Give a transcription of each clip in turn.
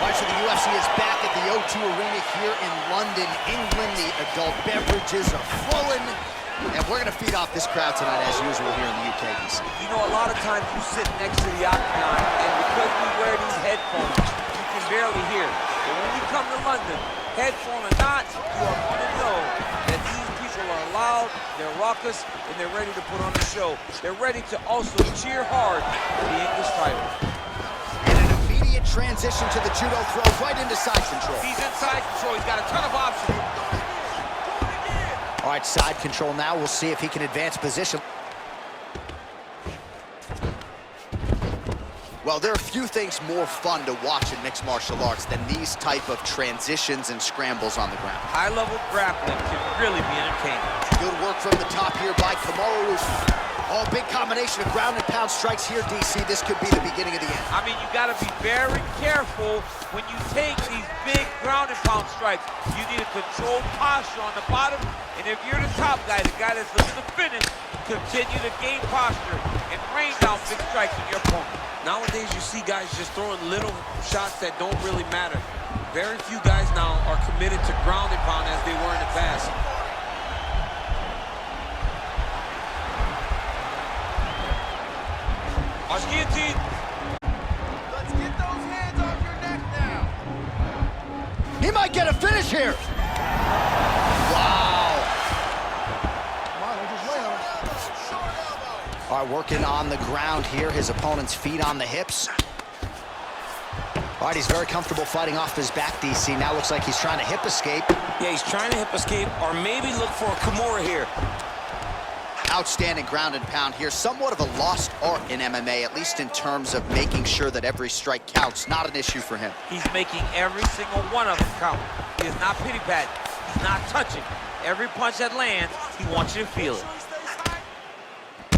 All right, so the UFC is back at the O2 Arena here in London, England. The adult beverages are flowing, and we're going to feed off this crowd tonight, as usual, here in the UK, DC. You know, a lot of times you sit next to the octagon, and because we wear these headphones, you can barely hear. But when you come to London, headphone or not, you are going to know that these people are loud, they're raucous, and they're ready to put on a show. They're ready to also cheer hard for the English title. Transition to the judo throw right into side control. He's in side control. He's got a ton of options. All right, side control now. We'll see if he can advance position. Well, there are few things more fun to watch in mixed martial arts than these type of transitions and scrambles on the ground. High-level grappling can really be entertaining. Good work from the top here by Kamaru Usman. Oh, big combination of ground and pound strikes here, DC. This could be the beginning of the end. I mean, you got to be very careful when you take these big ground and pound strikes. You need a controlled posture on the bottom, and if you're the top guy, the guy that's looking to finish, continue to gain posture and rain down big strikes on your opponent. Nowadays, you see guys just throwing little shots that don't really matter. Very few guys now are committed to ground and pound as they were in the past. Watch guillotine. Let's get those hands off your neck now. He might get a finish here. Wow. Come on, just lay on him. All right, working on the ground here. His opponent's feet on the hips. All right, he's very comfortable fighting off his back, DC. Now looks like he's trying to hip escape. Yeah, he's trying to hip escape, or maybe look for a Kimura here. Outstanding ground and pound here. Somewhat of a lost art in MMA, at least in terms of making sure that every strike counts. Not an issue for him. He's making every single one of them count. He is not pity-patting. He's not touching. Every punch that lands, he wants you to feel it.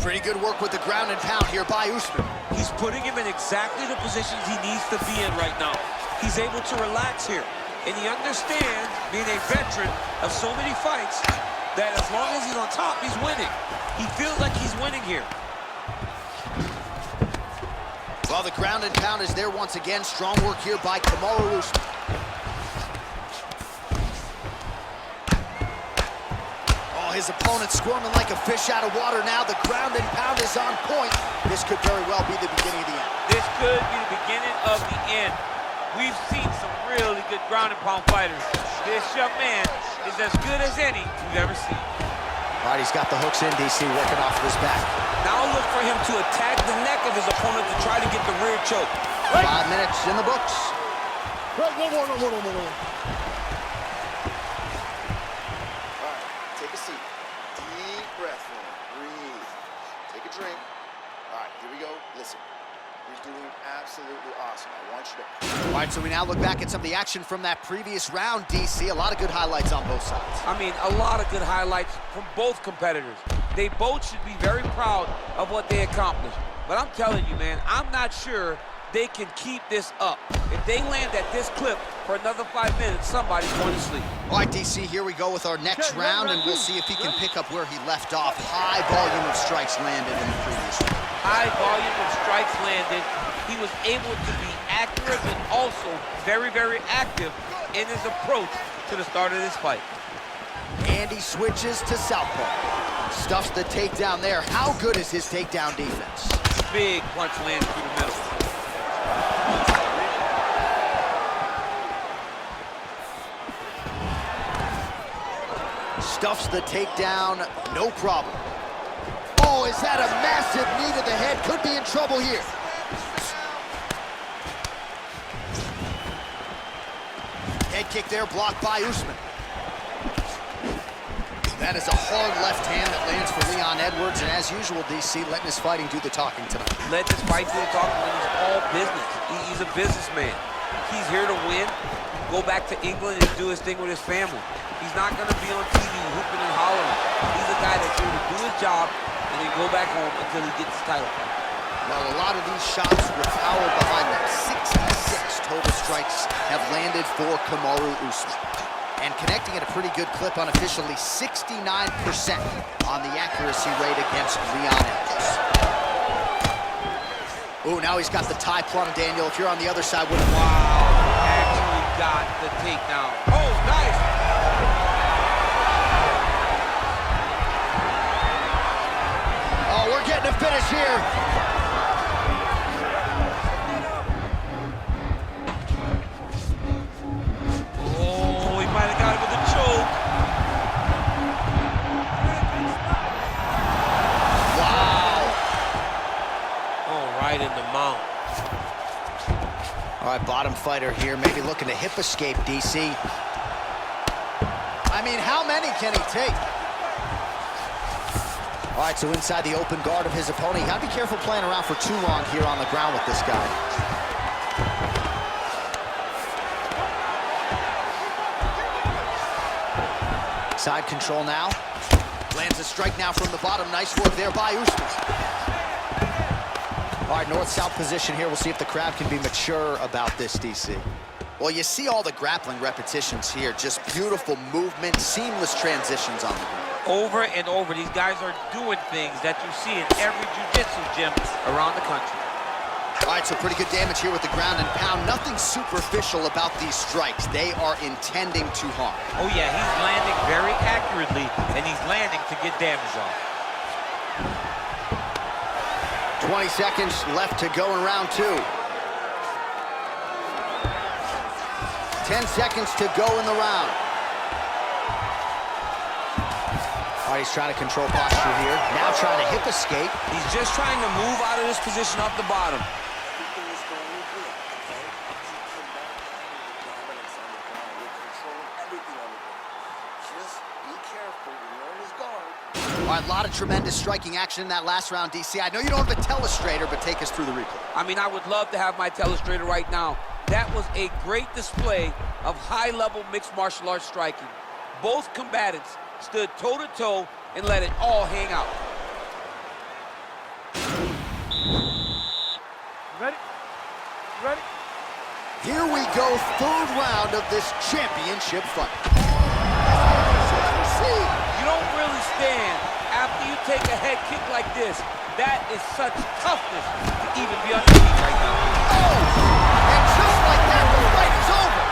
Pretty good work with the ground and pound here by Usman. He's putting him in exactly the positions he needs to be in right now. He's able to relax here. And he understands, being a veteran of so many fights, that as long as he's on top, he's winning. He feels like he's winning here. Well, the ground and pound is there once again. Strong work here by Kamaru Usman. Oh, his opponent squirming like a fish out of water now. The ground and pound is on point. This could very well be the beginning of the end. This could be the beginning of the end. We've seen some really good ground and pound fighters. This young man is as good as any we've ever seen. All right, he's got the hooks in, DC, working off of his back. Now look for him to attack the neck of his opponent to try to get the rear choke. 5 minutes in the books. One more. All right, take a seat. Deep breath in. Breathe. Take a drink. All right, here we go. Listen. You're doing absolutely awesome. I want you to... All right, so we now look back at some of the action from that previous round, DC. A lot of good highlights on both sides. I mean, a lot of good highlights from both competitors. They both should be very proud of what they accomplished. But I'm telling you, man, I'm not sure they can keep this up. If they land at this clip for another 5 minutes, somebody's going to sleep. All right, DC, here we go with our next round, and we'll see if he can pick up where he left off. High volume of strikes landed in the previous round. High volume of strikes landed. He was able to be accurate and also very, very active in his approach to the start of this fight. And he switches to southpaw. Stuffs the takedown there. How good is his takedown defense? Big punch lands through the middle. Stuffs the takedown, no problem. Oh, is that a massive knee to the head? Could be in trouble here. Head kick there, blocked by Usman. That is a hard left hand that lands for Leon Edwards, and as usual, DC letting his fighting do the talking tonight. Let this fight do the talking when he's all business. He's a businessman. He's here to win, go back to England and do his thing with his family. He's not going to be on TV hooping and hollering. He's a guy that's here to do his job and then go back home until he gets his title fight. Well, a lot of these shots were power behind them. 66 total strikes have landed for Kamaru Usman. And connecting at a pretty good clip, unofficially 69% on the accuracy rate against Leon Edwards. Oh, now he's got the tie plum, Daniel. If you're on the other side, wouldn't... Wow, actually got the takedown. Oh, nice. Oh, we're getting a finish here. Oh, he might have got it with a choke. Wow. Oh, right in the mount. All right, bottom fighter here, maybe looking to hip escape, DC. I mean, how many can he take? All right, so inside the open guard of his opponent. You gotta be careful playing around for too long here on the ground with this guy. Side control now. Lands a strike now from the bottom. Nice work there by Usman. All right, north-south position here. We'll see if the crowd can be mature about this, DC. Well, you see all the grappling repetitions here. Just beautiful movement, seamless transitions on the ground. Over and over, these guys are doing things that you see in every jiu-jitsu gym around the country. All right, so pretty good damage here with the ground and pound. Nothing superficial about these strikes. They are intending to harm. Oh yeah, he's landing very accurately, and he's landing to get damage off. 20 seconds left to go in round 2. 10 seconds to go in the round. All right, he's trying to control posture here. Now trying to hip escape. He's just trying to move out of this position off the bottom. All right, a lot of tremendous striking action in that last round, DC. I know you don't have a telestrator, but take us through the replay. I mean, I would love to have my telestrator right now. That was a great display of high-level mixed martial arts striking. Both combatants stood toe-to-toe and let it all hang out. Ready? Ready? Here we go, third round of this championship fight. You don't really stand after you take a head kick like this. That is such toughness to even be on the feet right now. Oh! And just like that, the fight is over.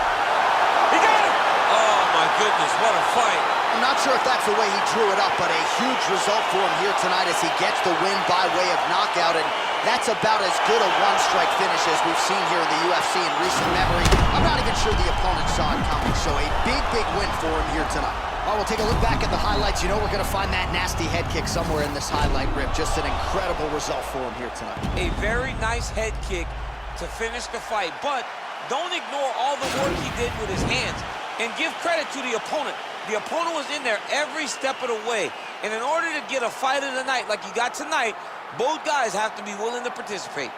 He got it! Oh, my goodness, what a fight. I'm not sure if that's the way he drew it up, but a huge result for him here tonight as he gets the win by way of knockout, and that's about as good a one-strike finish as we've seen here in the UFC in recent memory. I'm not even sure the opponent saw it coming, so a big, big win for him here tonight. All right, we'll take a look back at the highlights. You know we're going to find that nasty head kick somewhere in this highlight rip. Just an incredible result for him here tonight. A very nice head kick to finish the fight, but don't ignore all the work he did with his hands, and give credit to the opponent. The opponent was in there every step of the way, and in order to get a fight of the night like you got tonight, both guys have to be willing to participate.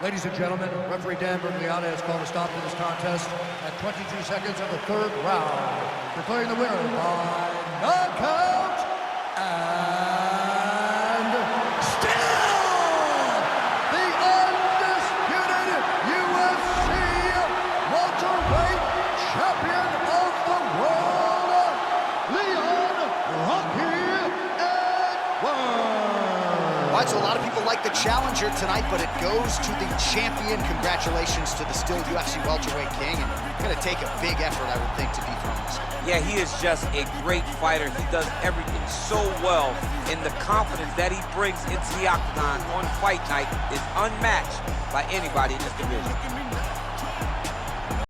Ladies and gentlemen, referee Dan Bergliana has called a stop to this contest at 22 seconds of the third round, declaring the winner by knockout and still the undisputed UFC welterweight champion of the world, Leon Rocky Edwards. All right, so a lot of people like the challenger tonight, but it goes to the champion. Congratulations to the still UFC welterweight king, and going to take a big effort, I would think, to dethrone this guy. Yeah, he is just a great fighter. He does everything so well, and the confidence that he brings into the octagon on fight night is unmatched by anybody in this division.